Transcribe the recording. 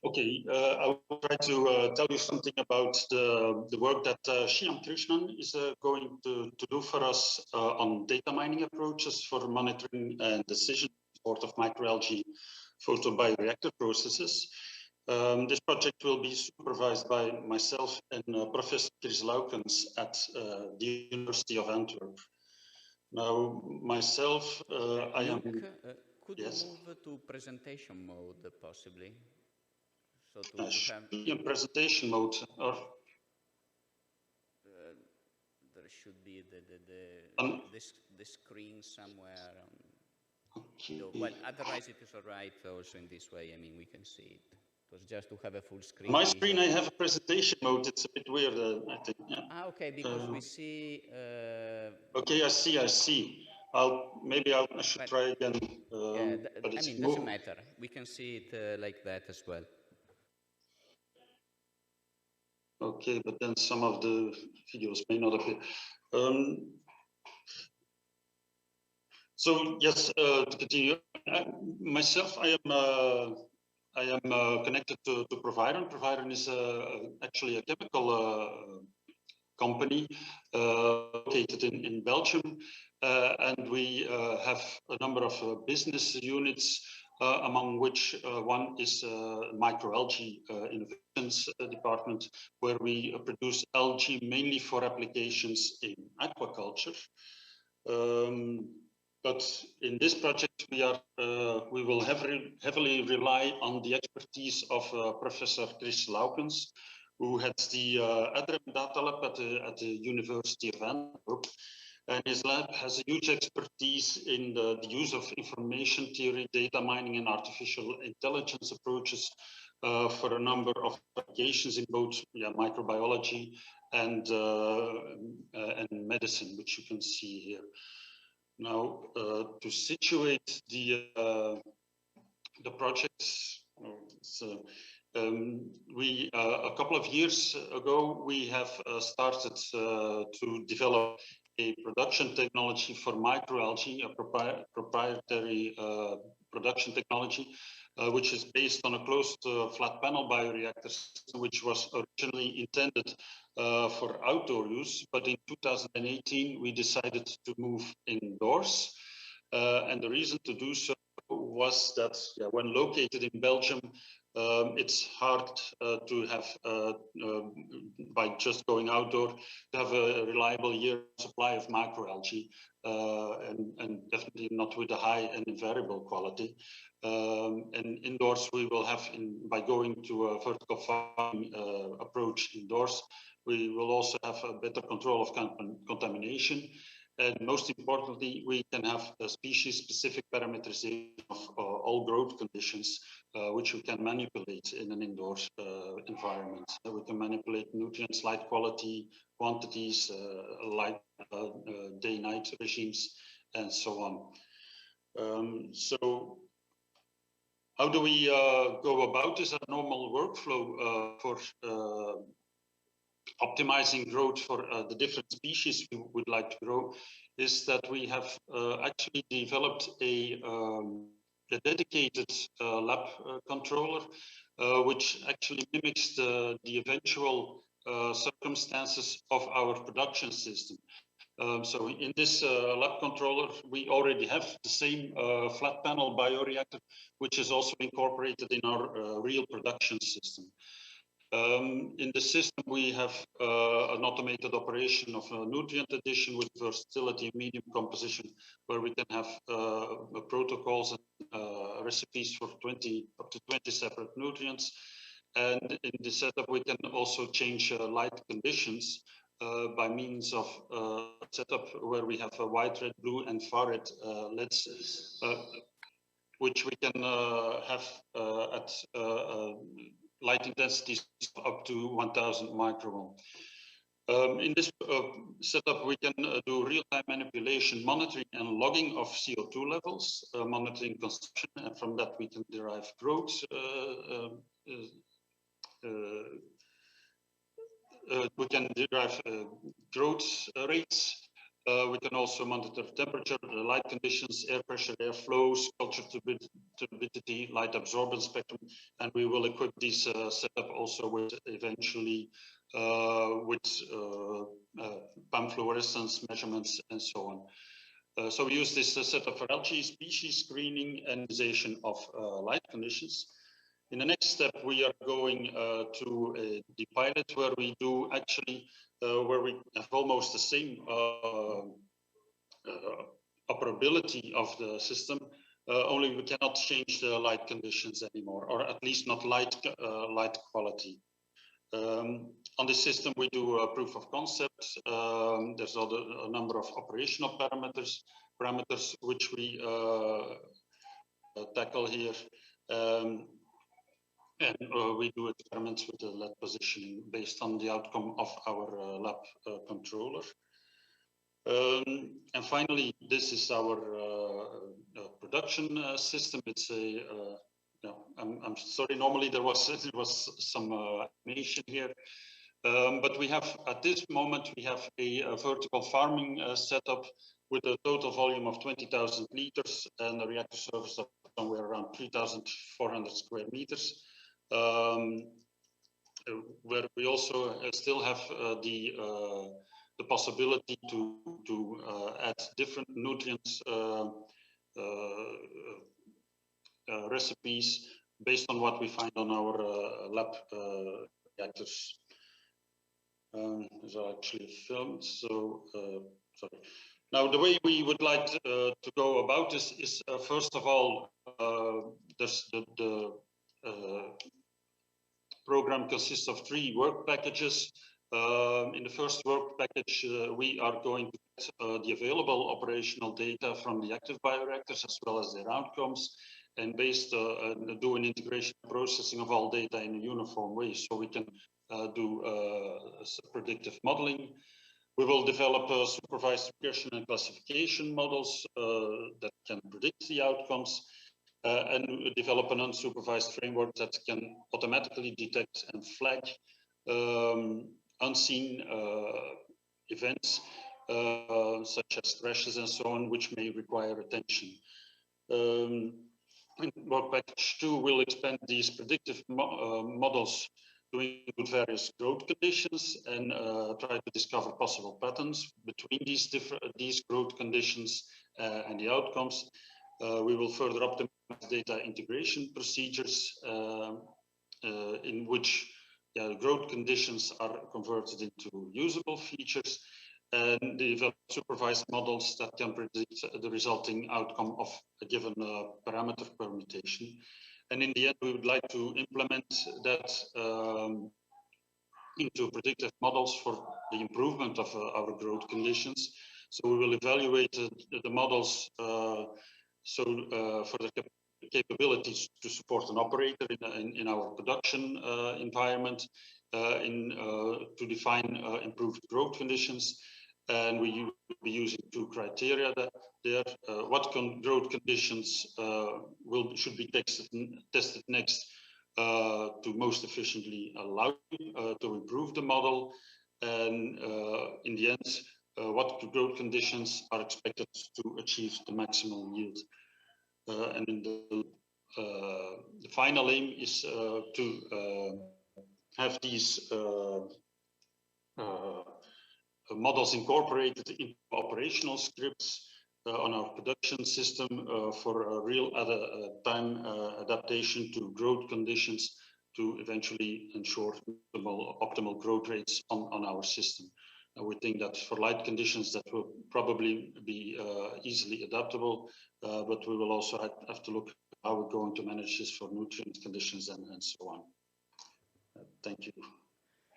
Okay, I will try to tell you something about the work that Shyam Krishnan is going to do for us on data mining approaches for monitoring and decision support of microalgae photobioreactor processes. This project will be supervised by myself and Professor Chris Laukens at the University of Antwerp. Now, myself, I am... Could yes? you move to presentation mode, possibly? So to have... in presentation mode, or... there should be the screen somewhere. Okay. So, well, otherwise it is all right also in this way. I mean, we can see it. It was just to have a full screen. My screen, I have a presentation mode. It's a bit weird, I think. Yeah. Ah, okay, because we see... okay, I see. Maybe I should try again. Yeah, but I mean, it doesn't matter. We can see it like that as well. Okay, but then some of the videos may not appear. So yes, to continue, myself, I am connected to Proviron. Proviron is actually a chemical company located in Belgium, and we have a number of business units, among which one is microalgae innovations department, where we produce algae mainly for applications in aquaculture. But in this project, we will heavily rely on the expertise of Professor Chris Laukens, who heads the ADREM data lab at the University of Antwerp. And his lab has a huge expertise in the use of information theory, data mining, and artificial intelligence approaches for a number of applications in both microbiology and medicine, which you can see here. Now, to situate the projects, a couple of years ago, we have started to develop a production technology for microalgae, a proprietary production technology, which is based on a closed flat panel bioreactor system, which was originally intended for outdoor use. But in 2018, we decided to move indoors. And the reason to do so was that when located in Belgium, it's hard to have, by just going outdoor, to have a reliable year supply of microalgae, and definitely not with a high and variable quality. And indoors, we will have, by going to a vertical farming approach indoors, we will also have a better control of contamination. And most importantly, we can have a species-specific parameterization of all growth conditions, which we can manipulate in an indoor environment. We can manipulate nutrients, light quality, quantities, light day-night regimes, and so on. So how do we go about this? A normal workflow for optimizing growth for the different species we would like to grow is that we have actually developed a dedicated lab controller, which actually mimics the eventual circumstances of our production system. So in this lab controller, we already have the same flat panel bioreactor, which is also incorporated in our real production system. In the system, we have an automated operation of nutrient addition with versatility and medium composition, where we can have protocols and recipes for up to 20 separate nutrients. And in the setup, we can also change light conditions by means of setup where we have a white, red, blue, and far-red LEDs, which we can have at light intensities up to 1000 microvolt. In this setup, we can do real-time manipulation, monitoring, and logging of CO2 levels, monitoring consumption, and from that we can derive growth. We can derive growth rates. We can also monitor temperature, light conditions, air pressure, air flows, culture turbidity, light absorbance spectrum, and we will equip this setup also with eventually with PAM fluorescence measurements and so on. So we use this setup for algae species screening and visualization of light conditions. In the next step, we are going to the pilot where we do actually, where we have almost the same operability of the system, only we cannot change the light conditions anymore, or at least not light quality. On this system, we do a proof of concept. There's a number of operational parameters which we tackle here. And we do experiments with the LED positioning based on the outcome of our lab controller. And finally, this is our production system. It's a, I'm sorry, normally there was some animation here. But we have, at this moment, we have a vertical farming setup with a total volume of 20,000 liters and a reactor surface of somewhere around 3,400 square meters. Where we also still have the possibility to add different nutrients recipes based on what we find on our lab reactors. These are actually filmed, so sorry. Now, the way we would like to go about this is first of all, there's the program consists of 3 work packages. In the first work package, we are going to get the available operational data from the active bioreactors as well as their outcomes, and based do an integration processing of all data in a uniform way, so we can do predictive modeling. We will develop supervised regression and classification models that can predict the outcomes. And develop an unsupervised framework that can automatically detect and flag unseen events, such as crashes and so on, which may require attention. Work package 2 will expand these predictive models to include various growth conditions and try to discover possible patterns between these growth conditions and the outcomes. We will further optimize data integration procedures in which growth conditions are converted into usable features, and develop supervised models that can predict the resulting outcome of a given parameter permutation. And in the end, we would like to implement that into predictive models for the improvement of our growth conditions. So we will evaluate the models for the capabilities to support an operator in our production environment, to define improved growth conditions. And we will be using 2 criteria there. What growth conditions should be tested next to most efficiently allow to improve the model, and in the end, what growth conditions are expected to achieve the maximum yield. And in the final aim is to have these models incorporated into operational scripts on our production system for real time adaptation to growth conditions to eventually ensure optimal growth rates on our system. We think that for light conditions that will probably be easily adaptable, but we will also have to look at how we're going to manage this for nutrient conditions and so on. Thank you.